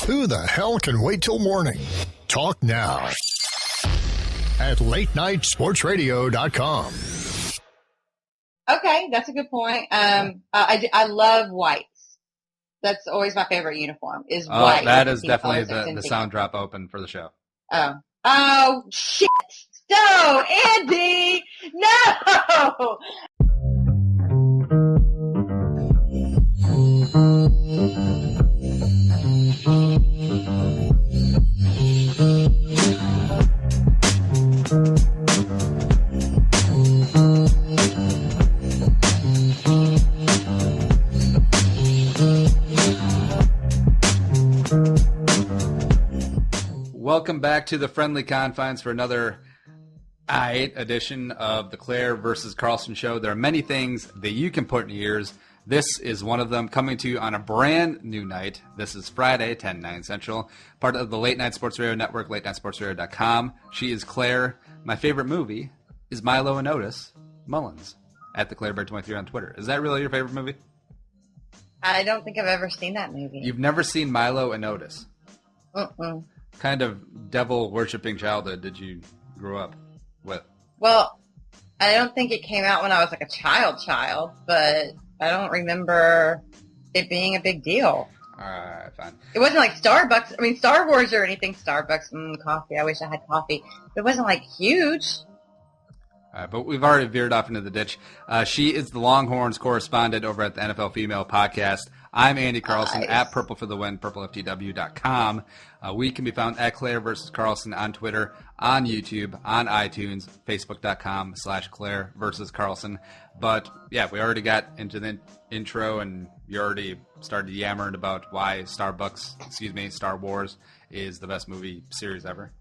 Who the hell can wait till morning? Talk now at latenightsportsradio.com. Okay, that's a good point. I love whites. That's always my favorite uniform is white. That is definitely the sound drop open for the show. Oh, shit. No, Andy, no. Welcome back to the Friendly Confines for another edition of the Claire-vs-Carlson SHOW. There are many things that you can put in your ears. This is one of them, coming to you on a brand new night. This is Friday, 10/9 Central, part of the Late Night Sports Radio Network, latenightsportsradio.com. She is Claire. My favorite movie is Milo and Otis Mullins at the ClaireBear23 on Twitter. Is that really your favorite movie? I don't think I've ever seen that movie. You've never seen Milo and Otis? Mm-mm. Kind of devil-worshipping childhood did you grow up with? Well, I don't think it came out when I was like a child, but I don't remember it being a big deal. All right, fine. It wasn't like Starbucks. I mean, Star Wars or anything. Starbucks, coffee. I wish I had coffee. It wasn't like huge. All right, but we've already veered off into the ditch. She is the Longhorns correspondent over at the NFL Female Podcast. I'm Andy Carlson at Purple for the Win, purpleftw.com. We can be found at Claire vs. Carlson on Twitter, on YouTube, on iTunes, facebook.com/Claire vs. Carlson. But yeah, we already got into the intro and you already started yammering about why Star Wars is the best movie series ever.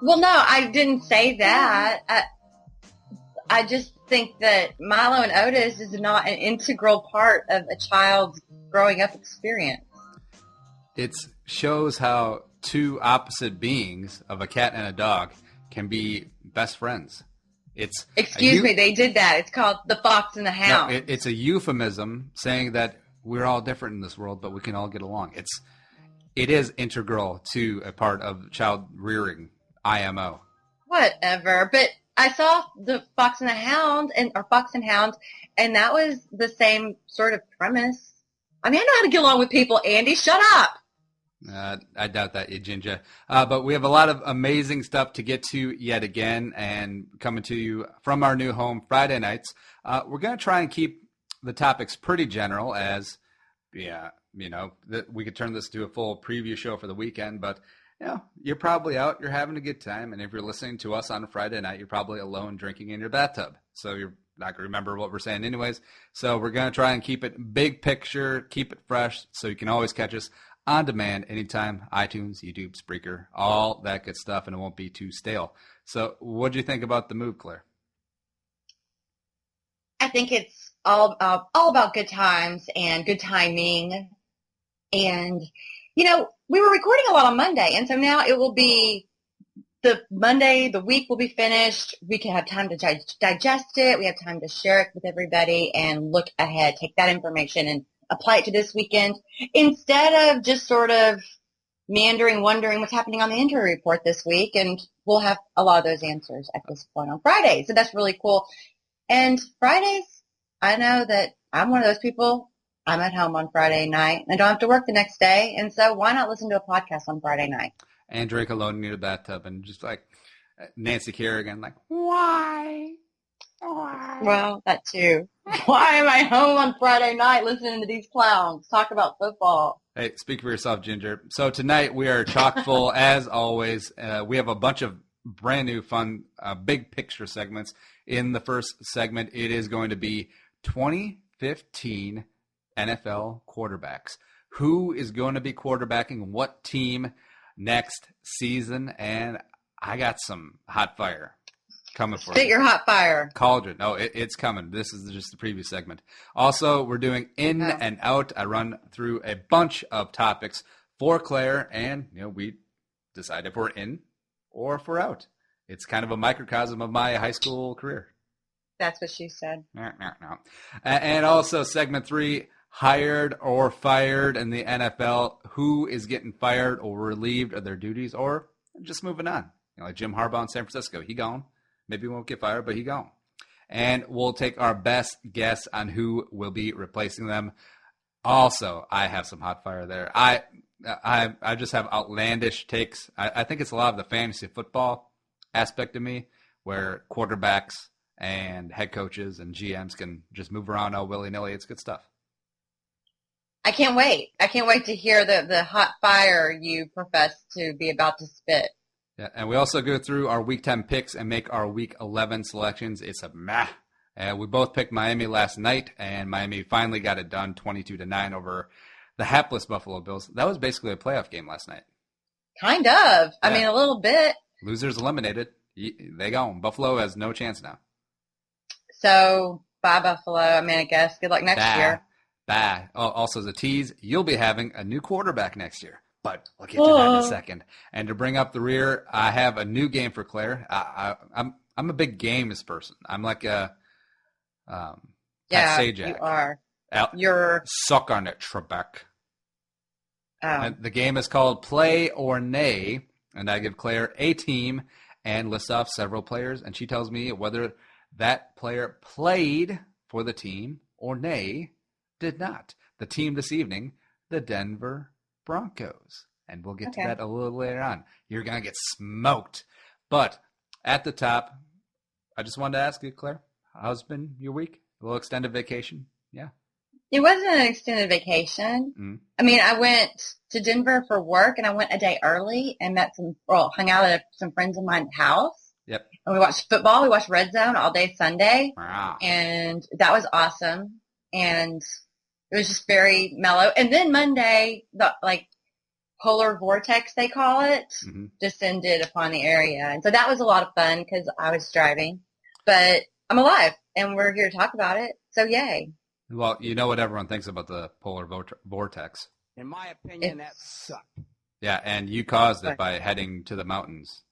Well, no, I didn't say that. I just think that Milo and Otis is not an integral part of a child's growing up experience. It shows how two opposite beings of a cat and a dog can be best friends. Excuse me, they did that. It's called The Fox and the Hound. No, it's a euphemism saying that we're all different in this world, but we can all get along. It is integral to a part of child rearing, IMO. Whatever, but I saw the Fox and the Hound, or Fox and Hound, and that was the same sort of premise. I mean, I know how to get along with people, Andy. Shut up. I doubt that, you ginger. But we have a lot of amazing stuff to get to yet again, and coming to you from our new home Friday nights. We're going to try and keep the topics pretty general as, we could turn this to a full preview show for the weekend, but you're probably out, you're having a good time, and if you're listening to us on a Friday night, you're probably alone drinking in your bathtub. So you're not going to remember what we're saying anyways. So we're going to try and keep it big picture, keep it fresh, so you can always catch us on demand anytime, iTunes, YouTube, Spreaker, all that good stuff, and it won't be too stale. So what do you think about the move, Claire? I think it's all about good times and good timing. And, we were recording a lot on Monday, and so now it will be the Monday, the week will be finished. We can have time to digest it. We have time to share it with everybody and look ahead, take that information and apply it to this weekend instead of just sort of meandering, wondering what's happening on the injury report this week. And we'll have a lot of those answers at this point on Friday. So that's really cool. And Fridays, I know that I'm one of those people. I'm at home on Friday night. I don't have to work the next day. And so why not listen to a podcast on Friday night? And drink alone in your bathtub and just like Nancy Kerrigan, like, why? Well, that too. Why am I home on Friday night listening to these clowns talk about football? Hey, speak for yourself, Ginger. So tonight we are chock full, as always. We have a bunch of brand new fun big picture segments. In the first segment, it is going to be 2015 NFL quarterbacks. Who is going to be quarterbacking what team next season? And I got some hot fire coming for you. Spit your hot fire. Cauldron. No, it's coming. This is just the preview segment. Also, we're doing in and out. I run through a bunch of topics for Claire, and we decide if we're in or if we're out. It's kind of a microcosm of my high school career. That's what she said. No. And also segment 3, hired or fired in the NFL. who is getting fired or relieved of their duties or just moving on. Like Jim Harbaugh in San Francisco. He gone. Maybe he won't get fired, but he gone. And we'll take our best guess on who will be replacing them. Also, I have some hot fire there. I just have outlandish takes. I think it's a lot of the fantasy football aspect of me where quarterbacks and head coaches and GMs can just move around all willy-nilly. It's good stuff. I can't wait. I can't wait to hear the hot fire you profess to be about to spit. Yeah, and we also go through our Week 10 picks and make our Week 11 selections. It's a meh. We both picked Miami last night, and Miami finally got it done 22-9 over the hapless Buffalo Bills. That was basically a playoff game last night. Kind of. I mean, a little bit. Losers eliminated. They gone. Buffalo has no chance now. So, bye, Buffalo. I mean, I guess good luck next year. Bye. Oh, also, as a tease, you'll be having a new quarterback next year. But we'll get to that in a second. And to bring up the rear, I have a new game for Claire. I'm a big games person. I'm like a Sajak. You are. You're suck on it, Trebek. And the game is called Play or Nay, and I give Claire a team and list off several players, and she tells me whether that player played for the team or nay, did not. The team this evening, the Denver Broncos. And we'll get to that a little later on. You're going to get smoked. But at the top, I just wanted to ask you, Claire, how's been your week? A little extended vacation? Yeah. It wasn't an extended vacation. Mm-hmm. I mean, I went to Denver for work, and I went a day early and hung out at some friends of mine's house. Yep. And we watched football. We watched Red Zone all day Sunday. Wow. And that was awesome. And it was just very mellow. And then Monday, the polar vortex, they call it, descended upon the area. And so that was a lot of fun because I was driving. But I'm alive, and we're here to talk about it. So yay. Well, you know what everyone thinks about the polar vortex. In my opinion, that sucked. Yeah, and you caused it by heading to the mountains.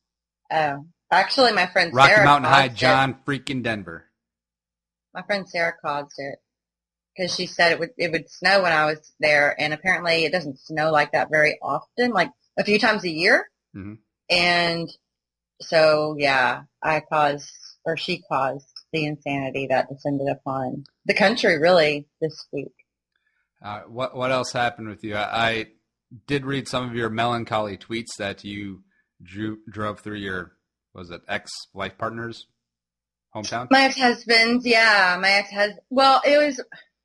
Oh. Actually, my friend Rocky Sarah Mountain High, caused John freaking Denver. My friend Sarah caused it because she said it would snow when I was there, and apparently it doesn't snow like that very often, like a few times a year. Mm-hmm. And so, yeah, she caused the insanity that descended upon the country really this week. What else happened with you? I did read some of your melancholy tweets that you drove through your, was it ex-life partner's hometown? My ex-husband's, yeah. Well, it was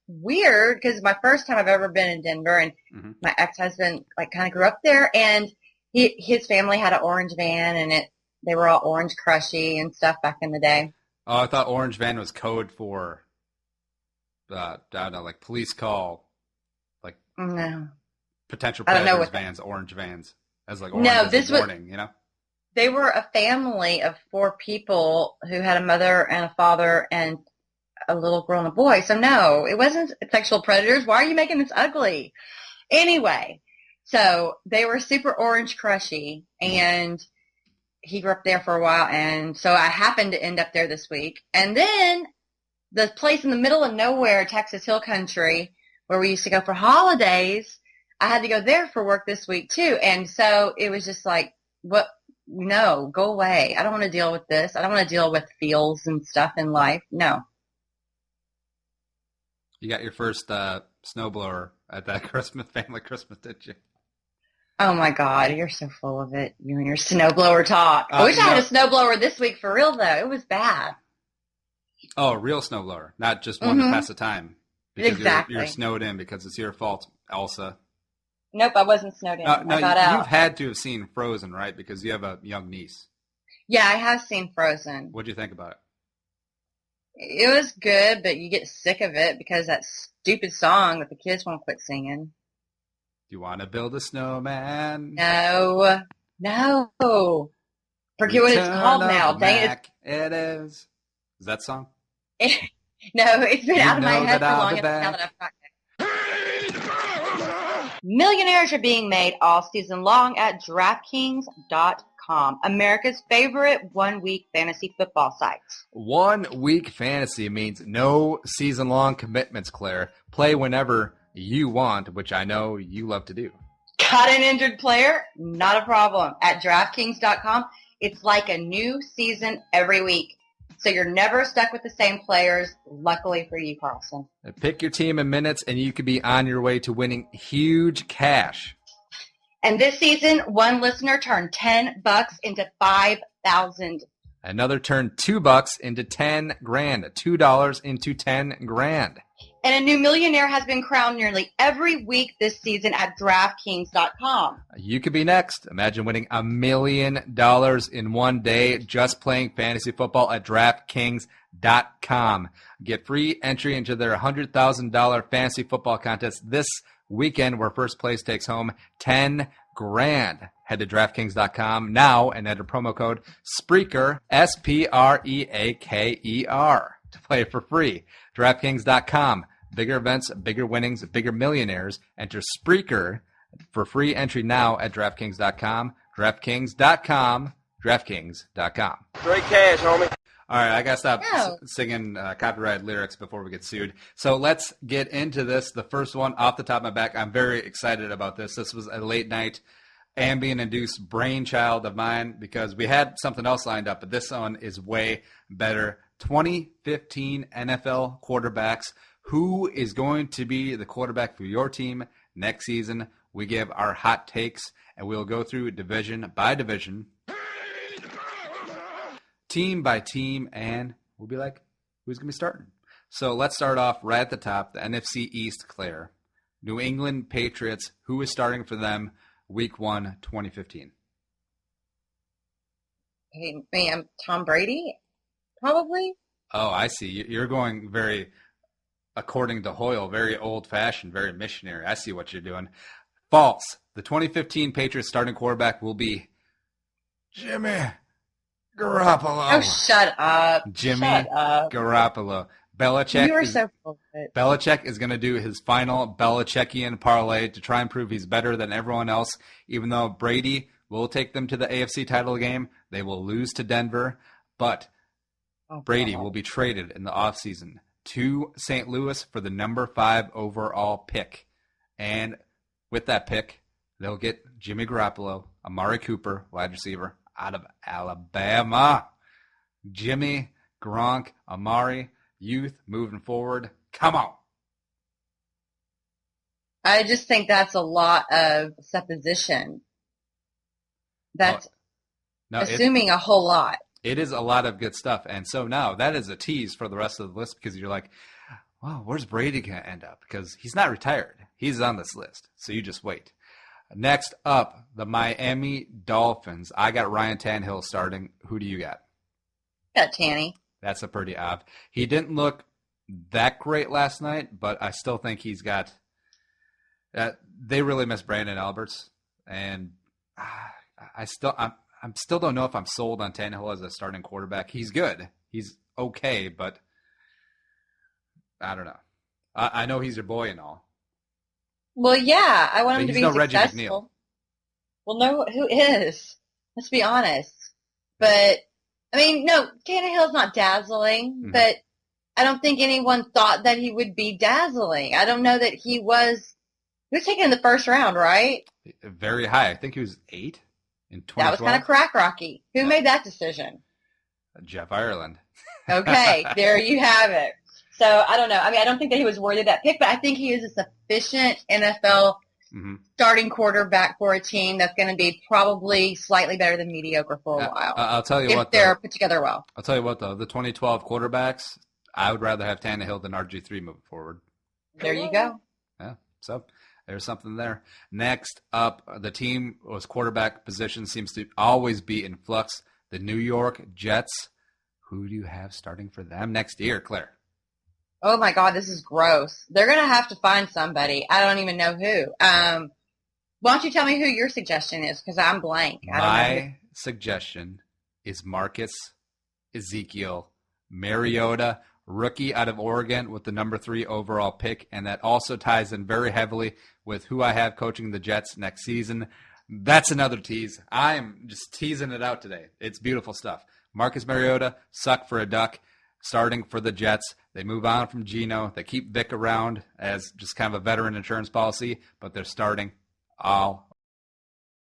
weird because my first time I've ever been in Denver, and my ex-husband kind of grew up there, and his family had an orange van, and they were all orange crushy and stuff back in the day. Oh, I thought orange van was code for, I don't know, police call, no. Potential predators vans, orange vans, as orange as a warning, you know? They were a family of 4 people who had a mother and a father and a little girl and a boy. So no, it wasn't sexual predators. Why are you making this ugly? Anyway, so they were super orange crushy, and he grew up there for a while, and so I happened to end up there this week. And then the place in the middle of nowhere, Texas Hill Country, where we used to go for holidays, I had to go there for work this week too. And so it was just what? No, go away. I don't want to deal with this. I don't want to deal with feels and stuff in life. No. You got your first snowblower at that family Christmas, didn't you? Oh, my God. You're so full of it. You and your snowblower talk. I wish I had a snowblower this week for real, though. It was bad. Oh, a real snowblower, not just one to pass the time. Because exactly. You're snowed in because it's your fault, Elsa. Nope, I wasn't snowed in. No, I got out. You've had to have seen Frozen, right? Because you have a young niece. Yeah, I have seen Frozen. What'd you think about it? It was good, but you get sick of it because that stupid song that the kids won't quit singing. Do you want to build a snowman? No. Forget what it's called now. Dang it. It is. Is that song? No, it's been out of my head for long enough now that I've got it. Millionaires are being made all season long at DraftKings.com, America's favorite one-week fantasy football site. 1 week fantasy means no season-long commitments, Claire. Play whenever you want, which I know you love to do. Got an injured player? Not a problem. At DraftKings.com, it's like a new season every week. So you're never stuck with the same players, luckily for you, Carlson. Pick your team in minutes, and you could be on your way to winning huge cash. And this season, one listener turned $10 into $5,000. Another turned $2 into $10,000. $2 into $10,000. And a new millionaire has been crowned nearly every week this season at DraftKings.com. You could be next. Imagine winning $1 million in one day just playing fantasy football at DraftKings.com. Get free entry into their $100,000 fantasy football contest this weekend, where first place takes home $10,000. Head to DraftKings.com now and enter promo code Spreaker, Spreaker, to play for free. DraftKings.com. Bigger events, bigger winnings, bigger millionaires. Enter Spreaker for free entry now at DraftKings.com. DraftKings.com. DraftKings.com. Straight cash, homie. All right, I got to stop singing copyrighted lyrics before we get sued. So let's get into this. The first one off the top of my back, I'm very excited about this. This was a late night Ambien-induced brainchild of mine because we had something else lined up, but this one is way better. 2015 NFL quarterbacks. Who is going to be the quarterback for your team next season? We give our hot takes, and we'll go through division by division, team by team, and we'll be like, who's going to be starting? So let's start off right at the top, the NFC East, Claire. New England Patriots, who is starting for them Week 1, 2015? Hey, ma'am, Tom Brady, probably. Oh, I see. You're going very, according to Hoyle, very old-fashioned, very missionary. I see what you're doing. False. The 2015 Patriots starting quarterback will be Jimmy Garoppolo. Oh, shut up. Jimmy Shut up. Garoppolo. Belichick. You are so full of it. Belichick is going to do his final Belichickian parlay to try and prove he's better than everyone else. Even though Brady will take them to the AFC title game, they will lose to Denver. But Brady will be traded in the offseason to St. Louis for the number 5 overall pick. And with that pick, they'll get Jimmy Garoppolo, Amari Cooper, wide receiver, out of Alabama. Jimmy, Gronk, Amari, youth moving forward. Come on. I just think that's a lot of supposition. That's assuming a whole lot. It is a lot of good stuff. And so now that is a tease for the rest of the list because you're like, well, where's Brady going to end up? Because he's not retired. He's on this list. So you just wait. Next up, the Miami Dolphins. I got Ryan Tannehill starting. Who do you got? Got Tanny. That's a pretty odd. He didn't look that great last night, but I still think he's got they really miss Brandon Alberts. And I still don't know if I'm sold on Tannehill as a starting quarterback. He's good. He's okay, but I don't know. I know he's your boy and all. Well, yeah, I want him to be no Reggie successful. McNeil. Well, no, who is? Let's be honest. But, I mean, no, Tannehill's not dazzling, but I don't think anyone thought that he would be dazzling. I don't know that he was taken in the first round, right? Very high. I think he was 8 in 2012. That was kind of crack rocky. Who made that decision? Jeff Ireland. Okay, there you have it. So, I don't know. I mean, I don't think that he was worthy of that pick, but I think he is a sufficient NFL starting quarterback for a team that's going to be probably slightly better than mediocre for a while. I'll tell you if what, they're put together well. I'll tell you what, though. The 2012 quarterbacks, I would rather have Tannehill than RG3 moving forward. There you go. Yeah, so there's something there. Next up, the team was quarterback position seems to always be in flux. The New York Jets. Who do you have starting for them next year, Claire? Oh, my God, this is gross. They're going to have to find somebody. I don't even know who. Why don't you tell me who your suggestion is, because I'm blank. My suggestion is Marcus Ezekiel Mariota, rookie out of Oregon with the number 3 overall pick, and that also ties in very heavily with who I have coaching the Jets next season. That's another tease. I'm just teasing it out today. It's beautiful stuff. Marcus Mariota, suck for a duck, starting for the Jets. They move on from Geno. They keep Vic around as just kind of a veteran insurance policy, but they're starting all